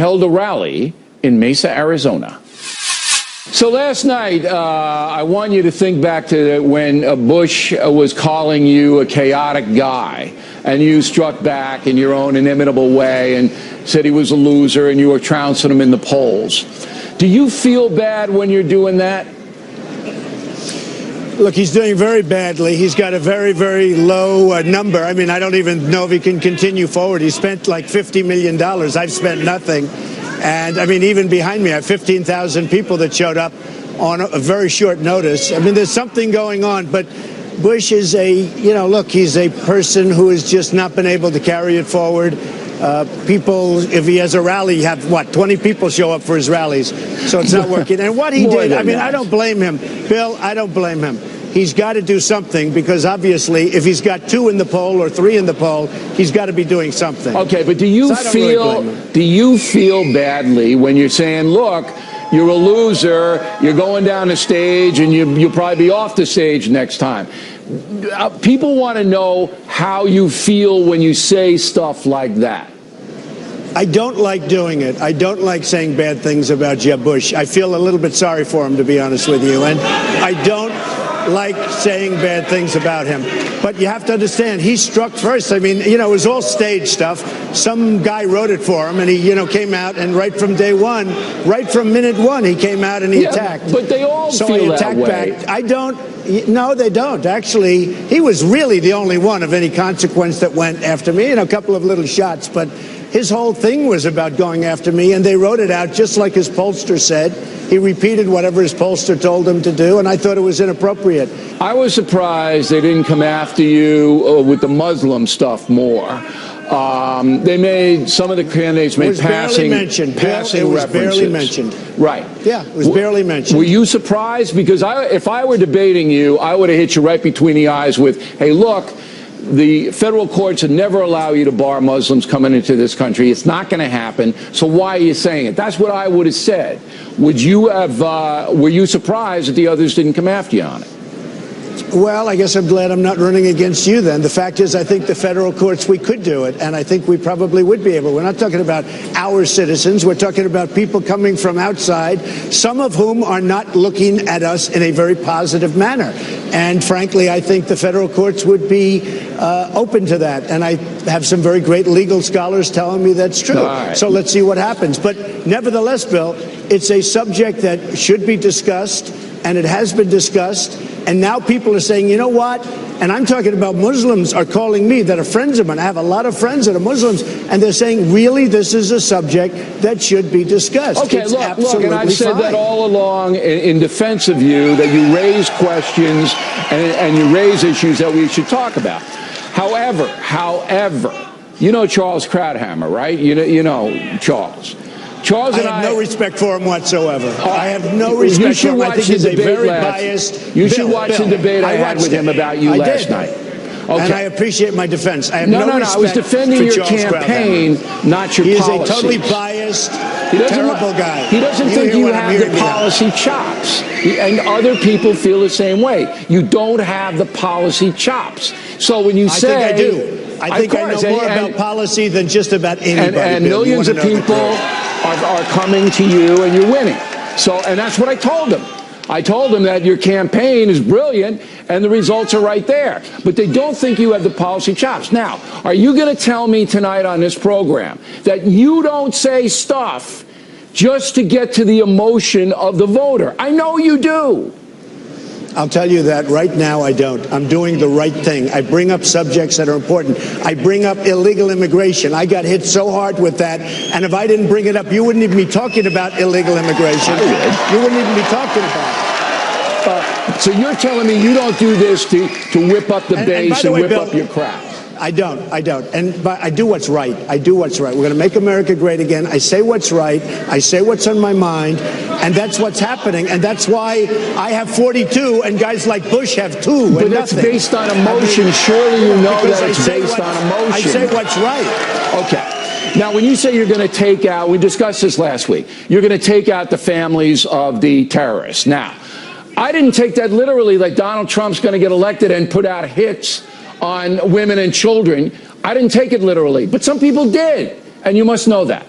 held a rally in Mesa, Arizona. So last night, I want you to think back to when Bush was calling you a chaotic guy, and you struck back in your own inimitable way and said he was a loser, and you were trouncing him in the polls. Do you feel bad when you're doing that? Look, he's doing very badly. He's got a very, very low number. I mean, I don't even know if he can continue forward. He spent like $50 million. I've spent nothing. And, I mean, even behind me, I have 15,000 people that showed up on a very short notice. I mean, there's something going on. But Bush is look, he's a person who has just not been able to carry it forward. People, if he has a rally, you have, 20 people show up for his rallies. So it's not working. And what he did, I mean, I don't blame him. Bill, I don't blame him. He's got to do something, because obviously if he's got 2 in the poll or 3 in the poll, he's got to be doing something. Okay, but do you feel badly when you're saying, look, you're a loser, you're going down the stage, and you'll probably be off the stage next time? People want to know how you feel when you say stuff like that. I don't like doing it. I don't like saying bad things about Jeb Bush. I feel a little bit sorry for him, to be honest with you. And I don't like saying bad things about him. But you have to understand, he struck first. I mean, it was all stage stuff. Some guy wrote it for him, and he, came out, and right from day one, right from minute one, he came out and he attacked. But they all feel that way. Back. I don't. No, they don't. Actually, he was really the only one of any consequence that went after me. A couple of little shots, but his whole thing was about going after me, and they wrote it out just like his pollster said. He repeated whatever his pollster told him to do, and I thought it was inappropriate. I was surprised they didn't come after you with the Muslim stuff more. Some of the candidates made passing references. It was barely mentioned. Right. Yeah, it was barely mentioned. Were you surprised? Because if I were debating you, I would have hit you right between the eyes with, hey, look, the federal courts would never allow you to bar Muslims coming into this country. It's not going to happen. So why are you saying it? That's what I would have said. Would you have? Were you surprised that the others didn't come after you on it? Well, I guess I'm glad I'm not running against you then. The fact is, I think the federal courts, we could do it, and I think we probably would be able. We're not talking about our citizens. We're talking about people coming from outside, some of whom are not looking at us in a very positive manner. And frankly, I think the federal courts would be open to that. And I have some very great legal scholars telling me that's true. Right. So let's see what happens. But nevertheless, Bill, it's a subject that should be discussed, and it has been discussed. And now people are saying, you know what? And I'm talking about Muslims are calling me that are friends of mine. I have a lot of friends that are Muslims, and they're saying, really, this is a subject that should be discussed. Okay, look, and I've said that all along in defense of you, that you raise questions and you raise issues that we should talk about. However, you know Charles Krauthammer, right? You know Charles. Charles and I have no respect for him whatsoever. I have no respect for him. I think he's a very biased. You should watch the debate I had with him about you last night. Okay. And I appreciate my defense. I have no respect. I was defending your campaign, not your policy. He is a totally biased, terrible guy. He doesn't think you have the policy chops. And other people feel the same way. You don't have the policy chops. So when you say... I think I do. I think I know more about policy than just about anybody. And millions of people are coming to you, and you're winning. So, and that's what I told them. I told them that your campaign is brilliant, and the results are right there. But they don't think you have the policy chops. Now, are you going to tell me tonight on this program that you don't say stuff just to get to the emotion of the voter? I know you do. I'll tell you that right now I don't. I'm doing the right thing. I bring up subjects that are important. I bring up illegal immigration. I got hit so hard with that, and if I didn't bring it up, you wouldn't even be talking about illegal immigration. You wouldn't even be talking about it. So you're telling me you don't do this to whip up the base and whip up your crowd? I don't. But I do what's right. I do what's right. We're going to make America great again. I say what's right. I say what's on my mind. And that's what's happening. And that's why I have 42 and guys like Bush have 2. But that's based on emotion. Surely you know that it's based on emotion. I say what's right. Okay. Now, when you say you're going to take out, we discussed this last week, you're going to take out the families of the terrorists. Now, I didn't take that literally, like Donald Trump's going to get elected and put out hits on women and children. I didn't take it literally, but some people did, and you must know that.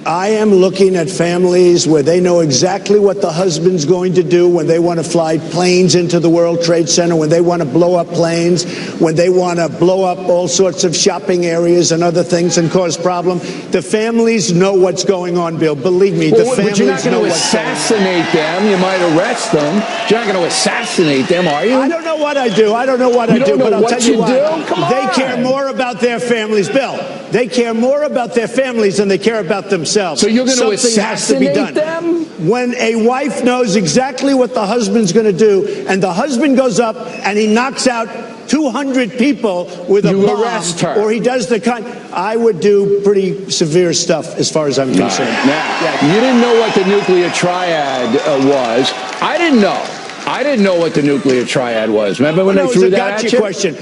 I am looking at families where they know exactly what the husband's going to do when they want to fly planes into the World Trade Center, when they want to blow up planes, when they want to blow up all sorts of shopping areas and other things and cause problems. The families know what's going on, Bill. Believe me, the families but you're not going to assassinate them. You might arrest them. You're not going to assassinate them, are you? I don't know what I do. I don't know what I do, but I'll tell you what. They care more about their families, Bill. They care more about their families than they care about themselves. So you're going to assassinate them? When a wife knows exactly what the husband's going to do, and the husband goes up and he knocks out 200 people with a bomb, arrest her. Or he does I would do pretty severe stuff as far as I'm concerned. Now, you didn't know what the nuclear triad was. I didn't know. I didn't know what the nuclear triad was. Remember when they threw that at you? Question.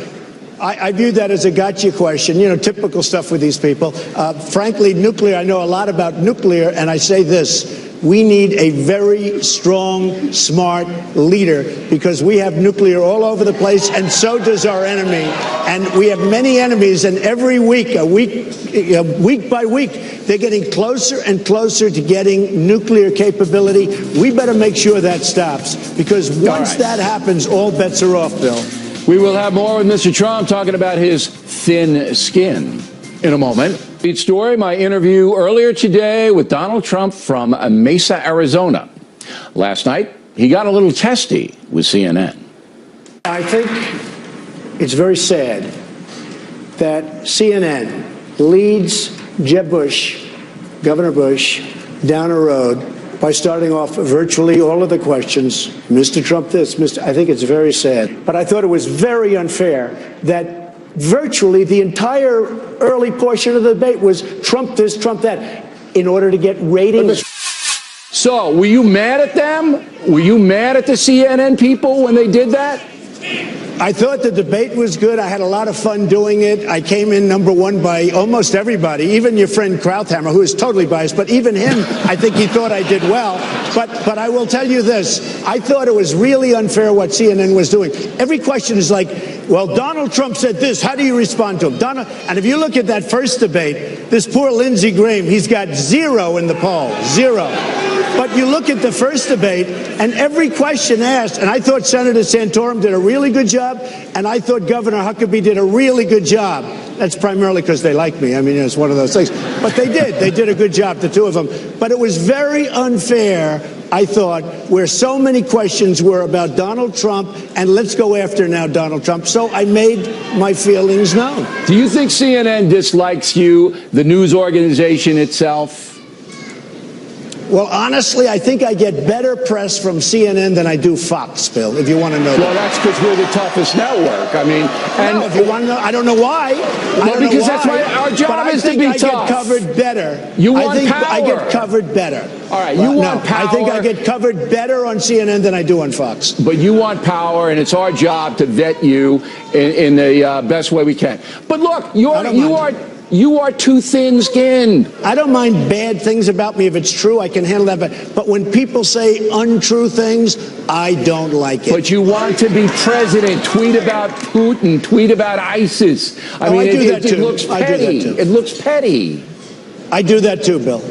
I view that as a gotcha question, typical stuff with these people. Frankly, nuclear, I know a lot about nuclear, and I say this. We need a very strong, smart leader because we have nuclear all over the place, and so does our enemy. And we have many enemies, and every week, week by week, they're getting closer and closer to getting nuclear capability. We better make sure that stops because once that happens, all bets are off, Bill. We will have more with Mr. Trump talking about his thin skin in a moment. Lead story, my interview earlier today with Donald Trump from Mesa, Arizona. Last night, he got a little testy with CNN. I think it's very sad that CNN leads Jeb Bush, Governor Bush, down a road by starting off virtually all of the questions, Mr. Trump this, I think it's very sad. But I thought it was very unfair that virtually the entire early portion of the debate was Trump this, Trump that, in order to get ratings. So, were you mad at them? Were you mad at the CNN people when they did that? I thought the debate was good. I had a lot of fun doing it. I came in #1 by almost everybody, even your friend Krauthammer, who is totally biased, but even him, I think he thought I did well. But I will tell you this. I thought it was really unfair what CNN was doing. Every question is like, well, Donald Trump said this. How do you respond to him? And if you look at that first debate, this poor Lindsey Graham, he's got 0 in the poll, 0. But you look at the first debate, and every question asked, and I thought Senator Santorum did a really good job, and I thought Governor Huckabee did a really good job. That's primarily because they like me. I mean, it's one of those things. But they did. They did a good job, the two of them. But it was very unfair, I thought, where so many questions were about Donald Trump, and let's go after now Donald Trump. So I made my feelings known. Do you think CNN dislikes you, the news organization itself? Well, honestly, I think I get better press from CNN than I do Fox, Bill, if you want to know that. Well, that's because we're the toughest network. I mean, and no, if you want to know, I don't know why. Well, because that's why our job is to be tough. I get covered better. You want power. I get covered better. All right, you want power. I think I get covered better on CNN than I do on Fox. But you want power, and it's our job to vet you in the best way we can. But look, you are too thin-skinned. I don't mind bad things about me. If it's true, I can handle that. But when people say untrue things, I don't like it. But you want to be president. Tweet about Putin. Tweet about ISIS. I mean, it looks petty. It looks petty. I do that too, Bill.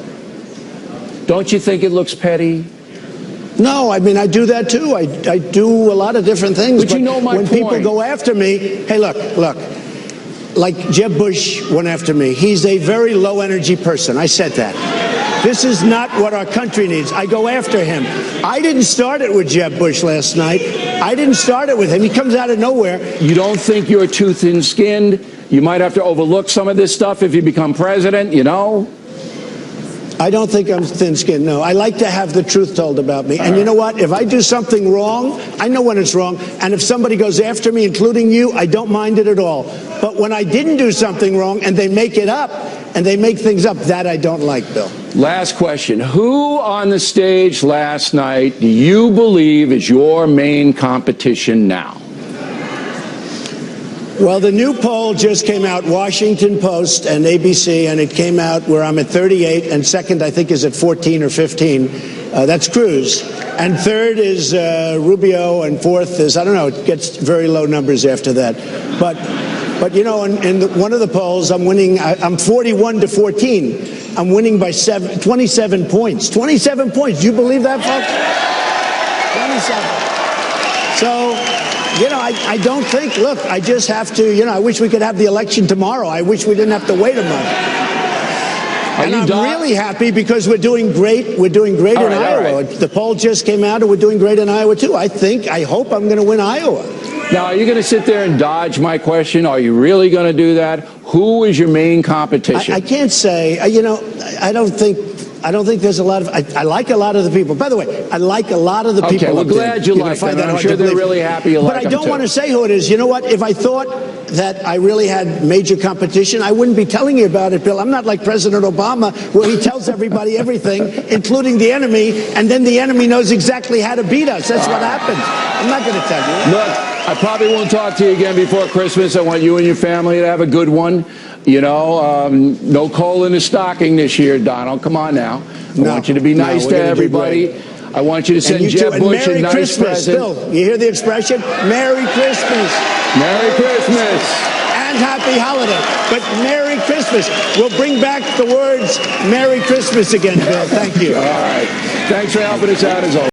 Don't you think it looks petty? No, I mean, I do that too. I do a lot of different things. But you know my point. When people go after me, hey, look. Like Jeb Bush went after me. He's a very low-energy person. I said that. This is not what our country needs. I go after him. I didn't start it with Jeb Bush last night. I didn't start it with him. He comes out of nowhere. You don't think you're too thin-skinned? You might have to overlook some of this stuff if you become president, you know? I don't think I'm thin-skinned, no. I like to have the truth told about me. And you know what? If I do something wrong, I know when it's wrong. And if somebody goes after me, including you, I don't mind it at all. But when I didn't do something wrong and they make it up and they make things up, that I don't like, Bill. Last question. Who on the stage last night do you believe is your main competition now? Well, the new poll just came out, Washington Post and ABC, and it came out where I'm at 38, and second, I think, is at 14 or 15. That's Cruz. And third is Rubio, and fourth is, I don't know, it gets very low numbers after that. But But, you know, in one of the polls, I'm winning. I'm 41-14. I'm winning by 27 points. 27 points. Do you believe that, folks? 27. So, you know, I don't think, look, I just have to, you know, I wish we could have the election tomorrow. I wish we didn't have to wait a month. And I'm really happy because we're doing great. We're doing great in Iowa. Right. The poll just came out, and we're doing great in Iowa, too. I hope I'm going to win Iowa. Now, are you going to sit there and dodge my question? Are you really going to do that? Who is your main competition? I can't say. You know, I don't think there's a lot of. I like a lot of the people. By the way, I like a lot of the people. Okay, well, glad you like them. I'm sure they're really happy you like them, but I don't want to say who it is. You know what? If I thought that I really had major competition, I wouldn't be telling you about it, Bill. I'm not like President Obama, where he tells everybody everything, including the enemy, and then the enemy knows exactly how to beat us. That's what happens. I'm not going to tell you. Look, I probably won't talk to you again before Christmas. I want you and your family to have a good one. You know, no coal in the stocking this year, Donald. Come on now. I want you to be nice to everybody. I want you to send Jeb Bush a nice present. Bill, you hear the expression? Merry Christmas. Merry Christmas. And happy holiday. But Merry Christmas. We'll bring back the words Merry Christmas again, Bill. Thank you. All right. Thanks for helping us out as always.